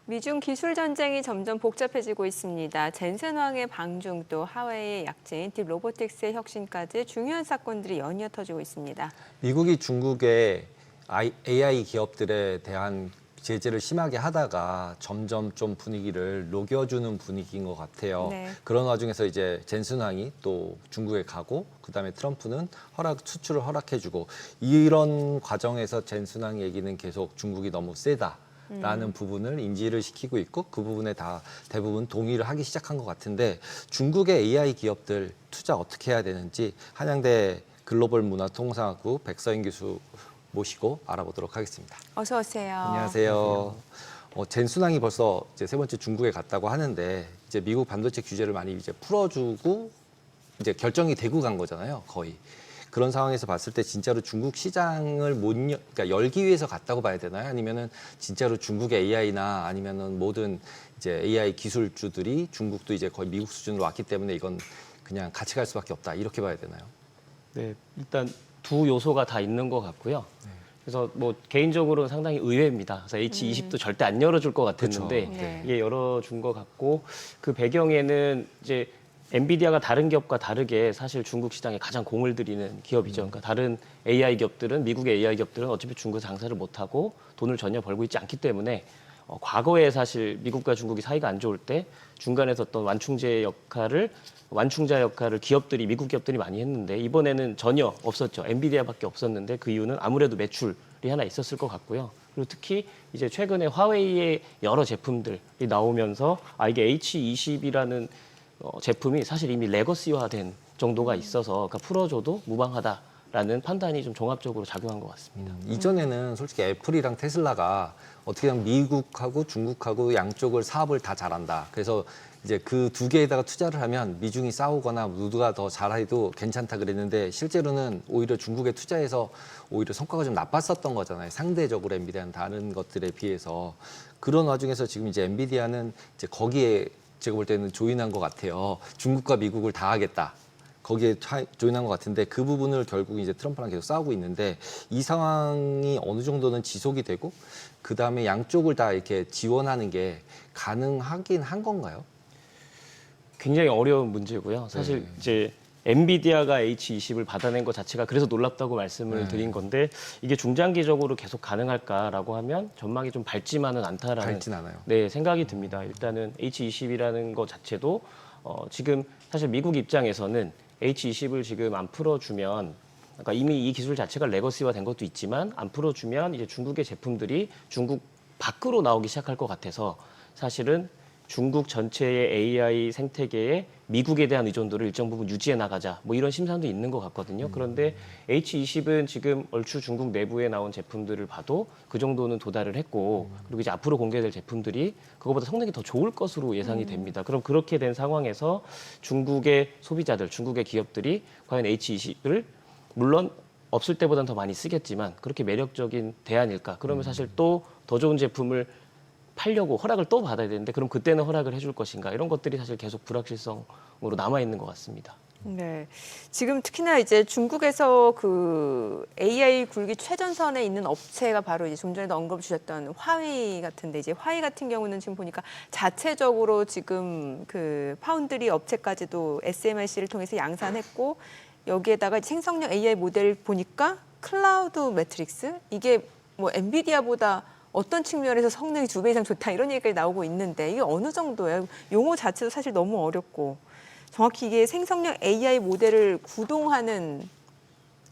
미중 기술 전쟁이 점점 복잡해지고 있습니다. 젠슨왕의 방중 또 하웨이의 약재인 딥로보틱스의 혁신까지 중요한 사건들이 연이어 터지고 있습니다. 미국이 중국의 AI 기업들에 대한 제재를 심하게 하다가 점점 좀 분위기를 녹여주는 분위기인 것 같아요. 네. 그런 와중에서 이제 젠슨왕이 또 중국에 가고 그다음에 트럼프는 수출을 허락해주고 이런 과정에서 젠슨왕 얘기는 계속 중국이 너무 세다라는 부분을 인지를 시키고 있고 그 부분에 다 대부분 동의를 하기 시작한 것 같은데 중국의 AI 기업들 투자 어떻게 해야 되는지 한양대 글로벌 문화통상학부 백서인 교수 모시고 알아보도록 하겠습니다. 어서 오세요. 안녕하세요. 젠순왕이 벌써 이제 세 번째 중국에 갔다고 하는데 이제 미국 반도체 규제를 많이 이제 풀어주고 이제 결정이 되고 간 거잖아요, 거의. 그런 상황에서 봤을 때 진짜로 중국 시장을 그러니까 열기 위해서 갔다고 봐야 되나요? 아니면은 진짜로 중국의 AI나 아니면은 모든 이제 AI 기술주들이 중국도 이제 거의 미국 수준으로 왔기 때문에 이건 그냥 같이 갈 수밖에 없다 이렇게 봐야 되나요? 네, 일단 두 요소가 다 있는 것 같고요. 그래서 뭐 개인적으로 상당히 의외입니다. 그래서 H20도 절대 안 열어줄 것 같았는데 그쵸. 네. 이게 열어준 것 같고 그 배경에는 이제 엔비디아가 다른 기업과 다르게 사실 중국 시장에 가장 공을 들이는 기업이죠. 그러니까 다른 AI 기업들은 미국의 AI 기업들은 어차피 중국에서 장사를 못 하고 돈을 전혀 벌고 있지 않기 때문에 과거에 사실 미국과 중국이 사이가 안 좋을 때 중간에서 어떤 완충자 역할을 기업들이 미국 기업들이 많이 했는데 이번에는 전혀 없었죠. 엔비디아밖에 없었는데 그 이유는 아무래도 매출이 하나 있었을 것 같고요. 그리고 특히 이제 최근에 화웨이의 여러 제품들이 나오면서 이게 H20이라는 제품이 사실 이미 레거시화된 정도가 있어서 그러니까 풀어줘도 무방하다라는 판단이 좀 종합적으로 작용한 것 같습니다. 이전에는 솔직히 애플이랑 테슬라가 어떻게 보면 미국하고 중국하고 양쪽을 사업을 다 잘한다. 그래서 이제 그 두 개에다가 투자를 하면 미중이 싸우거나 누가 더 잘해도 괜찮다 그랬는데 실제로는 오히려 중국에 투자해서 오히려 성과가 좀 나빴었던 거잖아요. 상대적으로 엔비디아는 다른 것들에 비해서. 그런 와중에서 지금 이제 엔비디아는 이제 거기에 제가 볼 때는 조인한 것 같아요. 중국과 미국을 다 하겠다. 거기에 조인한 것 같은데 그 부분을 결국 이제 트럼프랑 계속 싸우고 있는데 이 상황이 어느 정도는 지속이 되고 그 다음에 양쪽을 다 이렇게 지원하는 게 가능하긴 한 건가요? 굉장히 어려운 문제고요. 사실 네. 이제 엔비디아가 H20을 받아낸 것 자체가 그래서 놀랍다고 말씀을 드린 건데 이게 중장기적으로 계속 가능할까라고 하면 전망이 좀 밝지만은 않다라는 밝진 않아요. 네, 생각이 듭니다. 일단은 H20이라는 것 자체도 지금 사실 미국 입장에서는 H20을 지금 안 풀어주면 그러니까 이미 이 기술 자체가 레거시화 된 것도 있지만 안 풀어주면 이제 중국의 제품들이 중국 밖으로 나오기 시작할 것 같아서 사실은 중국 전체의 AI 생태계에 미국에 대한 의존도를 일정 부분 유지해 나가자 뭐 이런 심산도 있는 것 같거든요. 그런데 H20은 지금 얼추 중국 내부에 나온 제품들을 봐도 그 정도는 도달을 했고 그리고 이제 앞으로 공개될 제품들이 그거보다 성능이 더 좋을 것으로 예상이 됩니다. 그럼 그렇게 된 상황에서 중국의 소비자들, 중국의 기업들이 과연 H20을 물론 없을 때보다는 더 많이 쓰겠지만 그렇게 매력적인 대안일까? 그러면 사실 또 더 좋은 제품을 팔려고 허락을 또 받아야 되는데 그럼 그때는 허락을 해줄 것인가 이런 것들이 사실 계속 불확실성으로 남아 있는 것 같습니다. 네. 지금 특히나 이제 중국에서 그 AI 굴기 최전선에 있는 업체가 바로 이제 좀 전에도 언급 주셨던 화웨이 같은데 이제 화웨이 같은 경우는 지금 보니까 자체적으로 지금 그 파운드리 업체까지도 SMIC를 통해서 양산했고 여기에다가 생성형 AI 모델 보니까 클라우드 매트릭스 이게 뭐 엔비디아보다 어떤 측면에서 성능이 2배 이상 좋다 이런 얘기까지 나오고 있는데 이게 어느 정도예요? 용어 자체도 사실 너무 어렵고 정확히 이게 생성형 AI 모델을 구동하는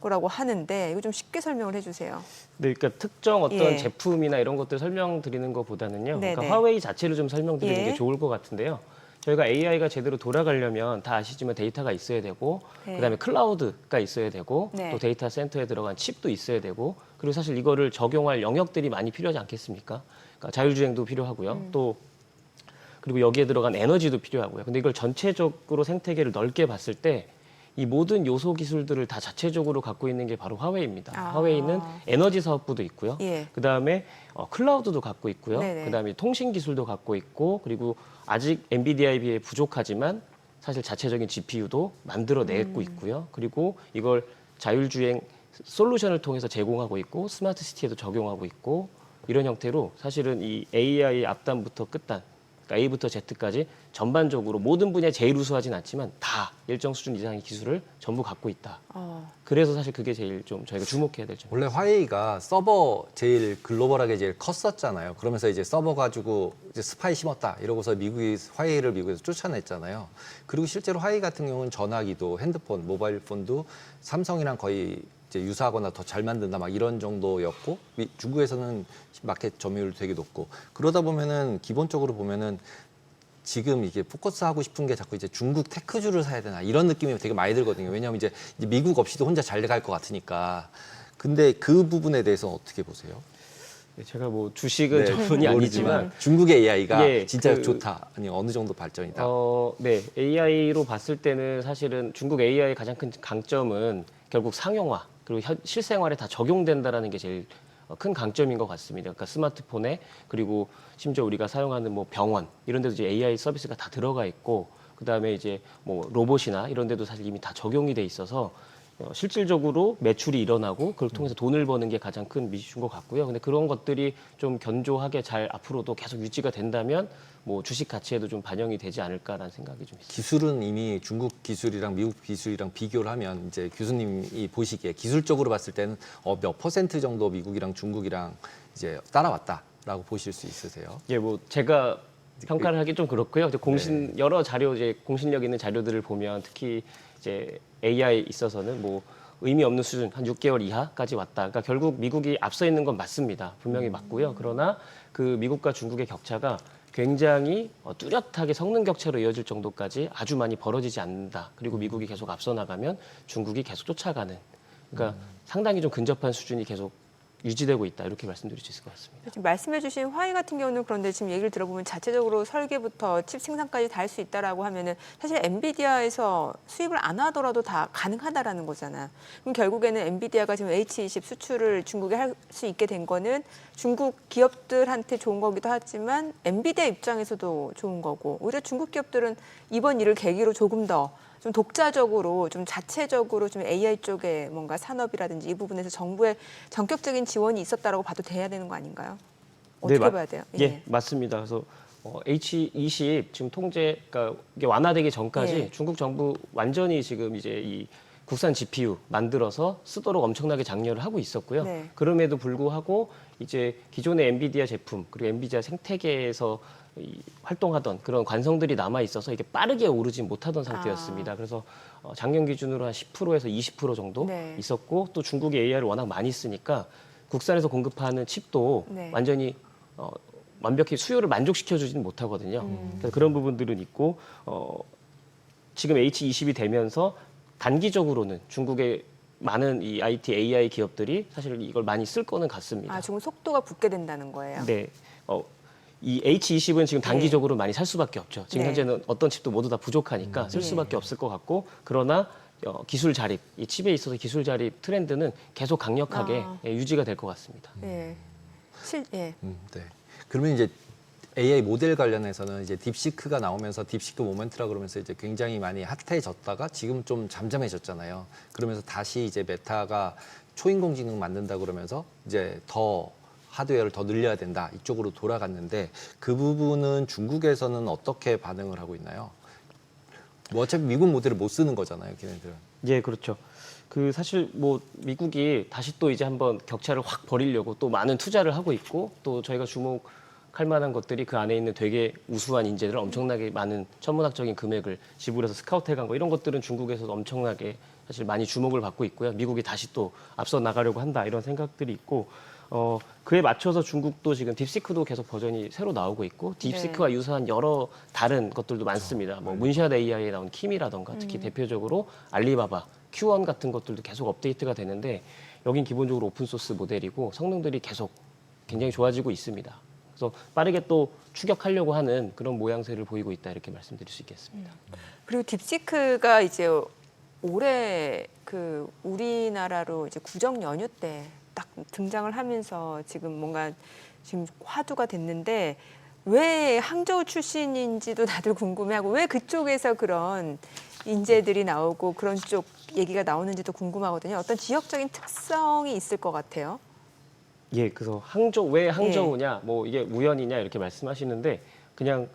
거라고 하는데 이거 좀 쉽게 설명을 해주세요. 네, 그러니까 특정 어떤 예. 제품이나 이런 것들 설명드리는 것보다는요. 네네. 그러니까 화웨이 자체를 좀 설명드리는 예. 게 좋을 것 같은데요. 저희가 AI가 제대로 돌아가려면 다 아시지만 데이터가 있어야 되고 네. 그다음에 클라우드가 있어야 되고 네. 또 데이터 센터에 들어간 칩도 있어야 되고 그리고 사실 이거를 적용할 영역들이 많이 필요하지 않겠습니까? 그러니까 자율주행도 필요하고요. 또 그리고 여기에 들어간 에너지도 필요하고요. 근데 이걸 전체적으로 생태계를 넓게 봤을 때 이 모든 요소 기술들을 다 자체적으로 갖고 있는 게 바로 화웨이입니다. 아. 화웨이는 에너지 사업부도 있고요. 예. 그다음에 클라우드도 갖고 있고요. 네네. 그다음에 통신 기술도 갖고 있고 그리고 아직 엔비디아에 비해 부족하지만 사실 자체적인 GPU도 만들어내고 있고요. 그리고 이걸 자율주행 솔루션을 통해서 제공하고 있고 스마트 시티에도 적용하고 있고 이런 형태로 사실은 이 AI 앞단부터 끝단, 그러니까 A부터 Z까지 전반적으로 모든 분야에 제일 우수하진 않지만 다 일정 수준 이상의 기술을 전부 갖고 있다. 그래서 사실 그게 제일 좀 저희가 주목해야 될 점이에요. 원래 화웨이가 서버 제일 글로벌하게 제일 컸었잖아요. 그러면서 이제 서버 가지고 이제 스파이 심었다 이러고서 미국이 화웨이를 미국에서 쫓아냈잖아요. 그리고 실제로 화웨이 같은 경우는 전화기도 핸드폰, 모바일 폰도 삼성이랑 거의 이제 유사하거나 더 잘 만든다 막 이런 정도였고 중국에서는 마켓 점유율 되게 높고 그러다 보면은 기본적으로 보면은 지금 이게 포커스하고 싶은 게 자꾸 이제 중국 테크주를 사야 되나 이런 느낌이 되게 많이 들거든요. 왜냐하면 이제 미국 없이도 혼자 잘 갈 것 같으니까. 근데 그 부분에 대해서 어떻게 보세요? 제가 뭐 주식은 전문이 아니지만 중국의 AI가 예, 진짜 좋다. 아니 어느 정도 발전이다. 네, AI로 봤을 때는 사실은 중국 AI의 가장 큰 강점은 결국 상용화 그리고 실생활에 다 적용된다라는 게 제일 큰 강점인 것 같습니다. 그러니까 스마트폰에 그리고 심지어 우리가 사용하는 뭐 병원 이런 데도 이제 AI 서비스가 다 들어가 있고 그다음에 이제 뭐 로봇이나 이런 데도 사실 이미 다 적용이 돼 있어서 실질적으로 매출이 일어나고 그걸 통해서 돈을 버는 게 가장 큰 미주인 것 같고요. 근데 그런 것들이 좀 견조하게 잘 앞으로도 계속 유지가 된다면 뭐 주식 가치에도 좀 반영이 되지 않을까라는 생각이 좀 있습니다. 기술은 이미 중국 기술이랑 미국 기술이랑 비교를 하면 이제 교수님이 보시기에 기술적으로 봤을 때는 몇 퍼센트 정도 미국이랑 중국이랑 이제 따라왔다라고 보실 수 있으세요? 예, 뭐 제가 평가를 하기 좀 그렇고요. 이제 여러 자료 이제 공신력 있는 자료들을 보면 특히 이제 AI 있어서는 뭐 의미 없는 수준 한 6개월 이하까지 왔다. 그러니까 결국 미국이 앞서 있는 건 맞습니다. 분명히 맞고요. 그러나 그 미국과 중국의 격차가 굉장히 뚜렷하게 성능 격차로 이어질 정도까지 아주 많이 벌어지지 않는다. 그리고 미국이 계속 앞서 나가면 중국이 계속 쫓아가는. 그러니까 상당히 좀 근접한 수준이 계속 유지되고 있다. 이렇게 말씀드릴 수 있을 것 같습니다. 지금 말씀해주신 화웨이 같은 경우는 그런데 지금 얘기를 들어보면 자체적으로 설계부터 칩 생산까지 다 할 수 있다라고 하면은 사실 엔비디아에서 수입을 안 하더라도 다 가능하다라는 거잖아. 그럼 결국에는 엔비디아가 지금 H20 수출을 중국에 할 수 있게 된 거는 중국 기업들한테 좋은 거기도 하지만 엔비디아 입장에서도 좋은 거고 오히려 중국 기업들은 이번 일을 계기로 조금 더 좀 독자적으로 좀 자체적으로 좀 AI 쪽에 뭔가 산업이라든지 이 부분에서 정부의 전격적인 지원이 있었다라고 봐도 돼야 되는 거 아닌가요? 어떻게 봐야 돼요? 예, 맞습니다. 그래서 H20 지금 통제가 이게 완화되기 전까지 예. 중국 정부 완전히 지금 이제 이 국산 GPU 만들어서 쓰도록 엄청나게 장려를 하고 있었고요. 네. 그럼에도 불구하고 이제 기존의 엔비디아 제품 그리고 엔비디아 생태계에서 활동하던 그런 관성들이 남아 있어서 이게 빠르게 오르지 못하던 상태였습니다. 그래서 작년 기준으로 한 10%에서 20% 정도 네. 있었고 또 중국이 AI를 워낙 많이 쓰니까 국산에서 공급하는 칩도 네. 완전히 완벽히 수요를 만족시켜주지는 못하거든요. 그래서 그런 부분들은 있고 지금 H20이 되면서 단기적으로는 중국의 많은 이 IT, AI 기업들이 사실 이걸 많이 쓸 거는 같습니다. 아, 지금 속도가 붙게 된다는 거예요. 네. 이 H20은 지금 단기적으로 많이 살 수밖에 없죠. 지금 네. 현재는 어떤 칩도 모두 다 부족하니까 쓸 수밖에 없을 것 같고 그러나 기술 자립, 이 칩에 있어서 기술 자립 트렌드는 계속 강력하게 유지가 될 것 같습니다. 예. 네. 그러면 이제 AI 모델 관련해서는 이제 딥시크가 나오면서 딥시크 모멘트라 그러면서 이제 굉장히 많이 핫해졌다가 지금 좀 잠잠해졌잖아요. 그러면서 다시 이제 메타가 초인공지능 만든다 그러면서 이제 더 하드웨어를 더 늘려야 된다 이쪽으로 돌아갔는데 그 부분은 중국에서는 어떻게 반응을 하고 있나요? 뭐 어차피 미국 모델을 못 쓰는 거잖아요, 걔네들은. 예, 그렇죠. 그 사실 뭐 미국이 다시 또 이제 한번 격차를 확 벌이려고 또 많은 투자를 하고 있고 또 저희가 주목할 만한 것들이 그 안에 있는 되게 우수한 인재들 엄청나게 많은 천문학적인 금액을 지불해서 스카우트해간 거 이런 것들은 중국에서도 엄청나게 사실 많이 주목을 받고 있고요. 미국이 다시 또 앞서 나가려고 한다 이런 생각들이 있고 그에 맞춰서 중국도 지금 딥시크도 계속 버전이 새로 나오고 있고 딥시크와 유사한 여러 다른 것들도 많습니다. 뭐 문샷 AI에 나온 킴이라던가 특히 대표적으로 알리바바, Q1 같은 것들도 계속 업데이트가 되는데 여긴 기본적으로 오픈소스 모델이고 성능들이 계속 굉장히 좋아지고 있습니다. 그래서 빠르게 또 추격하려고 하는 그런 모양새를 보이고 있다 이렇게 말씀드릴 수 있겠습니다. 그리고 딥시크가 이제 올해 그 우리나라로 이제 구정 연휴 때 딱 등장을 하면서 지금 뭔가 지금 화두가 됐는데 왜 항저우 출신인지도 다들 궁금해하고 왜 그쪽에서 그런 인재들이 나오고 그런 쪽 얘기가 나오는지도 궁금하거든요. 어떤 지역적인 특성이 있을 것 같아요. 예, 그래서 왜 항저우냐, 뭐 이게 우연이냐 이렇게 말씀하시는데 그냥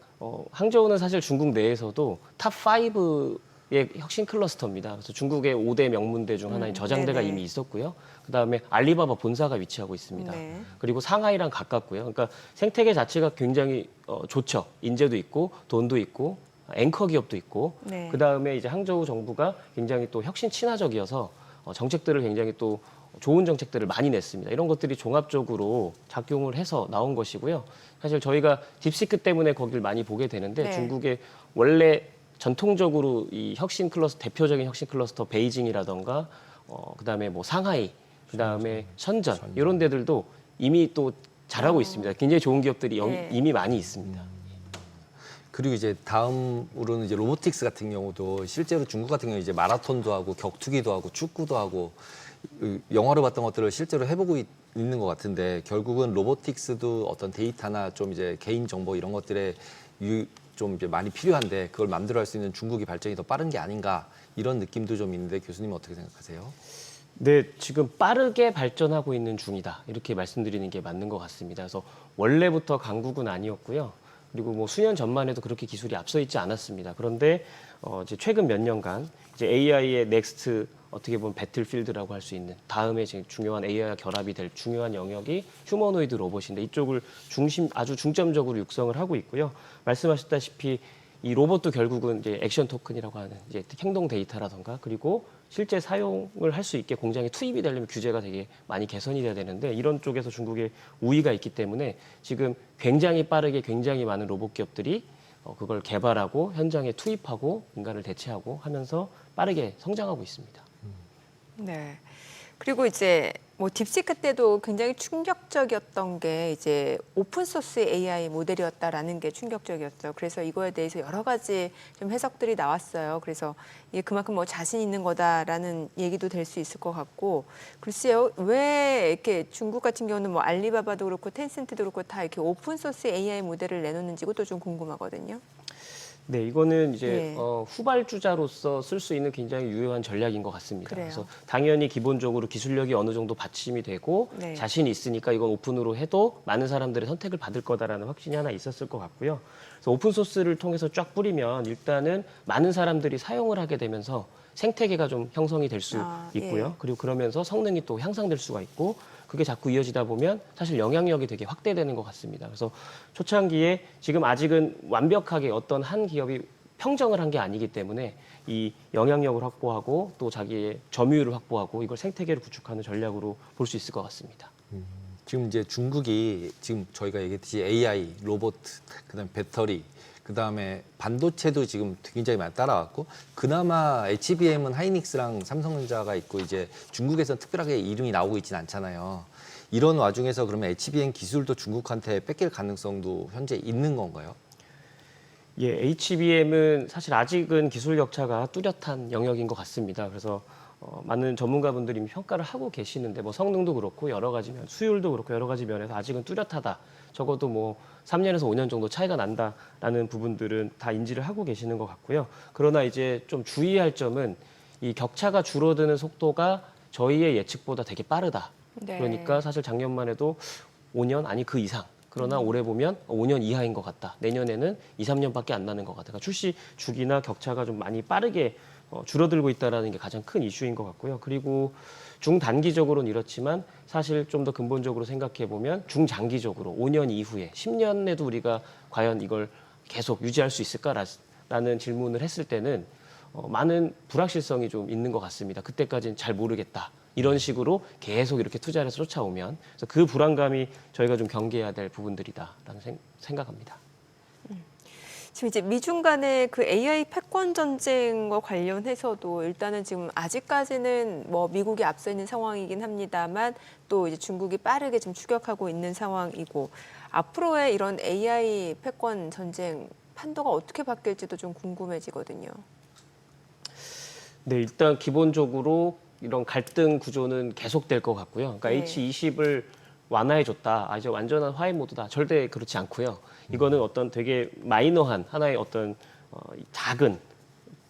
항저우는 사실 중국 내에서도 탑 5의 혁신 클러스터입니다. 그래서 중국의 5대 명문대 중 하나인 저장대가 네네. 이미 있었고요. 그다음에 알리바바 본사가 위치하고 있습니다. 네. 그리고 상하이랑 가깝고요. 그러니까 생태계 자체가 굉장히 좋죠. 인재도 있고 돈도 있고 앵커 기업도 있고 네. 그다음에 이제 항저우 정부가 굉장히 또 혁신 친화적이어서 정책들을 굉장히 또 좋은 정책들을 많이 냈습니다. 이런 것들이 종합적으로 작용을 해서 나온 것이고요. 사실 저희가 딥시크 때문에 거기를 많이 보게 되는데 네. 중국의 원래 전통적으로 이 혁신 클러스터 대표적인 혁신 클러스터 베이징이라던가 그다음에 뭐 상하이, 그다음에 선전 이런 데들도 이미 또 잘하고 있습니다. 굉장히 좋은 기업들이 네. 이미 많이 있습니다. 그리고 이제 다음으로는 이제 로보틱스 같은 경우도 실제로 중국 같은 경우 이제 마라톤도 하고 격투기도 하고 축구도 하고 영화로 봤던 것들을 실제로 해보고 있는 것 같은데 결국은 로보틱스도 어떤 데이터나 좀 이제 개인 정보 이런 것들에 좀 이제 많이 필요한데 그걸 마음대로 할 수 있는 중국이 발전이 더 빠른 게 아닌가 이런 느낌도 좀 있는데 교수님은 어떻게 생각하세요? 네, 지금 빠르게 발전하고 있는 중이다. 이렇게 말씀드리는 게 맞는 것 같습니다. 그래서 원래부터 강국은 아니었고요. 그리고 뭐 수년 전만 해도 그렇게 기술이 앞서 있지 않았습니다. 그런데 이제 최근 몇 년간 이제 AI의 넥스트 어떻게 보면 배틀필드라고 할 수 있는 다음에 지금 중요한 AI와 결합이 될 중요한 영역이 휴머노이드 로봇인데 이쪽을 아주 중점적으로 육성을 하고 있고요. 말씀하셨다시피 이 로봇도 결국은 이제 액션 토큰이라고 하는 이제 행동 데이터라던가 그리고 실제 사용을 할 수 있게 공장에 투입이 되려면 규제가 되게 많이 개선이 돼야 되는데 이런 쪽에서 중국의 우위가 있기 때문에 지금 굉장히 빠르게 굉장히 많은 로봇 기업들이 그걸 개발하고 현장에 투입하고 인간을 대체하고 하면서 빠르게 성장하고 있습니다. 네. 그리고 이제 뭐 딥시크 때도 굉장히 충격적이었던 게 이제 오픈 소스 AI 모델이었다라는 게 충격적이었죠. 그래서 이거에 대해서 여러 가지 좀 해석들이 나왔어요. 그래서 이게 그만큼 뭐 자신 있는 거다라는 얘기도 될 수 있을 것 같고, 글쎄요, 왜 이렇게 중국 같은 경우는 뭐 알리바바도 그렇고 텐센트도 그렇고 다 이렇게 오픈 소스 AI 모델을 내놓는지 그것도 좀 궁금하거든요. 네, 이거는 이제 예. 후발주자로서 쓸 수 있는 굉장히 유효한 전략인 것 같습니다. 그래요. 그래서 당연히 기본적으로 기술력이 어느 정도 받침이 되고 네. 자신이 있으니까 이건 오픈으로 해도 많은 사람들의 선택을 받을 거다라는 확신이 하나 있었을 것 같고요. 그래서 오픈 소스를 통해서 쫙 뿌리면 일단은 많은 사람들이 사용을 하게 되면서 생태계가 좀 형성이 될 수 있고요. 예. 그리고 그러면서 성능이 또 향상될 수가 있고 그게 자꾸 이어지다 보면 사실 영향력이 되게 확대되는 것 같습니다. 그래서 초창기에 지금 아직은 완벽하게 어떤 한 기업이 평정을 한 게 아니기 때문에 이 영향력을 확보하고 또 자기의 점유율을 확보하고 이걸 생태계를 구축하는 전략으로 볼 수 있을 것 같습니다. 지금 이제 중국이 지금 저희가 얘기했듯이 AI, 로봇, 그다음에 배터리, 그다음에 반도체도 지금 굉장히 많이 따라왔고 그나마 HBM은 하이닉스랑 삼성전자가 있고 이제 중국에서는 특별하게 이름이 나오고 있지는 않잖아요. 이런 와중에서 그러면 HBM 기술도 중국한테 뺏길 가능성도 현재 있는 건가요? 예, HBM은 사실 아직은 기술 격차가 뚜렷한 영역인 것 같습니다. 그래서 많은 전문가분들이 이미 평가를 하고 계시는데 뭐 성능도 그렇고 여러 가지 면, 수율도 그렇고 여러 가지 면에서 아직은 뚜렷하다. 적어도 뭐 3년에서 5년 정도 차이가 난다라는 부분들은 다 인지를 하고 계시는 것 같고요. 그러나 이제 좀 주의할 점은 이 격차가 줄어드는 속도가 저희의 예측보다 되게 빠르다. 네. 그러니까 사실 작년만 해도 5년 아니 그 이상. 그러나 올해 보면 5년 이하인 것 같다. 내년에는 2, 3년밖에 안 나는 것 같다. 그러니까 출시 주기나 격차가 좀 많이 빠르게 줄어들고 있다는 게 가장 큰 이슈인 것 같고요. 그리고 중단기적으로는 이렇지만 사실 좀 더 근본적으로 생각해 보면 중장기적으로 5년 이후에 10년에도 우리가 과연 이걸 계속 유지할 수 있을까라는 질문을 했을 때는 많은 불확실성이 좀 있는 것 같습니다. 그때까지는 잘 모르겠다. 이런 식으로 계속 이렇게 투자를 해서 쫓아오면 그래서 그 불안감이 저희가 좀 경계해야 될 부분들이다라는 생각합니다. 지금 이제 미중 간의 그 AI 패권 전쟁과 관련해서도 일단은 지금 아직까지는 뭐 미국이 앞서 있는 상황이긴 합니다만 또 이제 중국이 빠르게 지금 추격하고 있는 상황이고 앞으로의 이런 AI 패권 전쟁 판도가 어떻게 바뀔지도 좀 궁금해지거든요. 네, 일단 기본적으로 이런 갈등 구조는 계속될 것 같고요. 그러니까 네. H20을 완화해줬다. 이제 완전한 화해 모드다. 절대 그렇지 않고요. 이거는 어떤 되게 마이너한 하나의 어떤 작은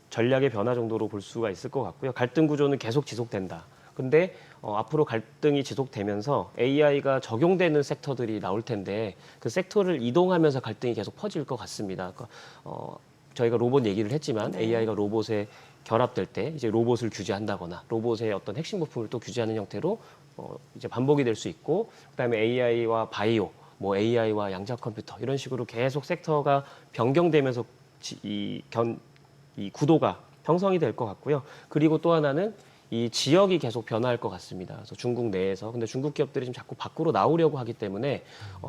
전략의 변화 정도로 볼 수가 있을 것 같고요. 갈등 구조는 계속 지속된다. 근데 앞으로 갈등이 지속되면서 AI가 적용되는 섹터들이 나올 텐데 그 섹터를 이동하면서 갈등이 계속 퍼질 것 같습니다. 그러니까 저희가 로봇 얘기를 했지만 네. AI가 로봇에 결합될 때 이제 로봇을 규제한다거나 로봇의 어떤 핵심 부품을 또 규제하는 형태로 이제 반복이 될 수 있고 그다음에 AI와 바이오, 뭐 AI와 양자 컴퓨터 이런 식으로 계속 섹터가 변경되면서 이 구도가 형성이 될 것 같고요. 그리고 또 하나는 이 지역이 계속 변화할 것 같습니다. 그래서 중국 내에서 근데 중국 기업들이 지금 자꾸 밖으로 나오려고 하기 때문에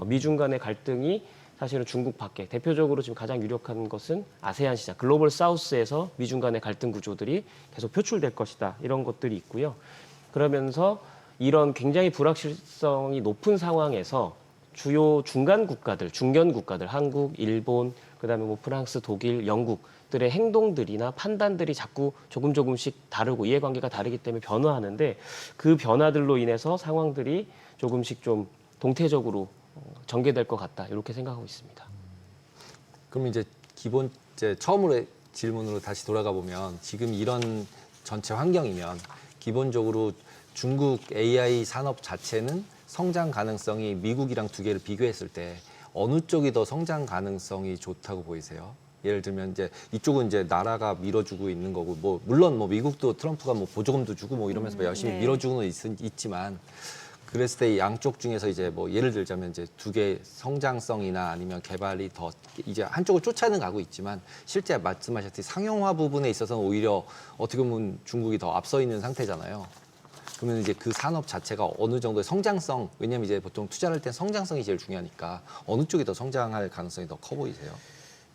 미중 간의 갈등이 사실은 중국 밖에 대표적으로 지금 가장 유력한 것은 아세안 시장, 글로벌 사우스에서 미중 간의 갈등 구조들이 계속 표출될 것이다. 이런 것들이 있고요. 그러면서 이런 굉장히 불확실성이 높은 상황에서 주요 중간 국가들, 중견 국가들, 한국, 일본, 그다음에 뭐 프랑스, 독일, 영국들의 행동들이나 판단들이 자꾸 조금씩 다르고 이해관계가 다르기 때문에 변화하는데 그 변화들로 인해서 상황들이 조금씩 좀 동태적으로 전개될 것 같다 이렇게 생각하고 있습니다. 그럼 이제 처음으로 질문으로 다시 돌아가 보면 지금 이런 전체 환경이면 기본적으로 중국 AI 산업 자체는 성장 가능성이 미국이랑 두 개를 비교했을 때 어느 쪽이 더 성장 가능성이 좋다고 보이세요? 예를 들면 이제 이쪽은 이제 나라가 밀어주고 있는 거고 뭐 물론 뭐 미국도 트럼프가 뭐 보조금도 주고 뭐 이러면서 뭐 열심히 네. 밀어주고는 있지만 그랬을 때 양쪽 중에서 이제 뭐 예를 들자면 이제 두 개 성장성이나 아니면 개발이 더 이제 한쪽을 쫓아는 가고 있지만 실제 말씀하셨듯이 상용화 부분에 있어서는 오히려 어떻게 보면 중국이 더 앞서 있는 상태잖아요. 그러면 이제 그 산업 자체가 어느 정도의 성장성, 왜냐면 이제 보통 투자를 할 때 성장성이 제일 중요하니까 어느 쪽이 더 성장할 가능성이 더 커 보이세요?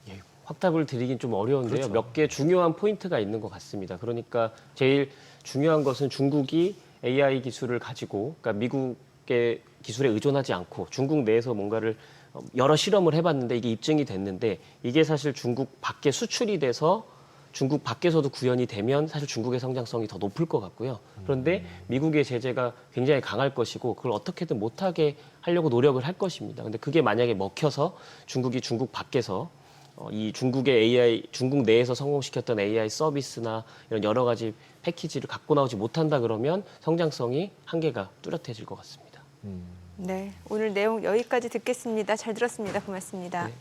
예, 확답을 드리긴 좀 어려운데요. 그렇죠. 몇 개 중요한 포인트가 있는 것 같습니다. 그러니까 제일 중요한 것은 중국이 AI 기술을 가지고, 그러니까 미국의 기술에 의존하지 않고 중국 내에서 뭔가를 여러 실험을 해봤는데 이게 입증이 됐는데 이게 사실 중국 밖에 수출이 돼서 중국 밖에서도 구현이 되면 사실 중국의 성장성이 더 높을 것 같고요. 그런데 미국의 제재가 굉장히 강할 것이고 그걸 어떻게든 못하게 하려고 노력을 할 것입니다. 근데 그게 만약에 먹혀서 중국이 중국 밖에서 이 중국의 AI, 중국 내에서 성공시켰던 AI 서비스나 이런 여러 가지 패키지를 갖고 나오지 못한다 그러면 성장성이 한계가 뚜렷해질 것 같습니다. 네, 오늘 내용 여기까지 듣겠습니다. 잘 들었습니다. 고맙습니다. 네.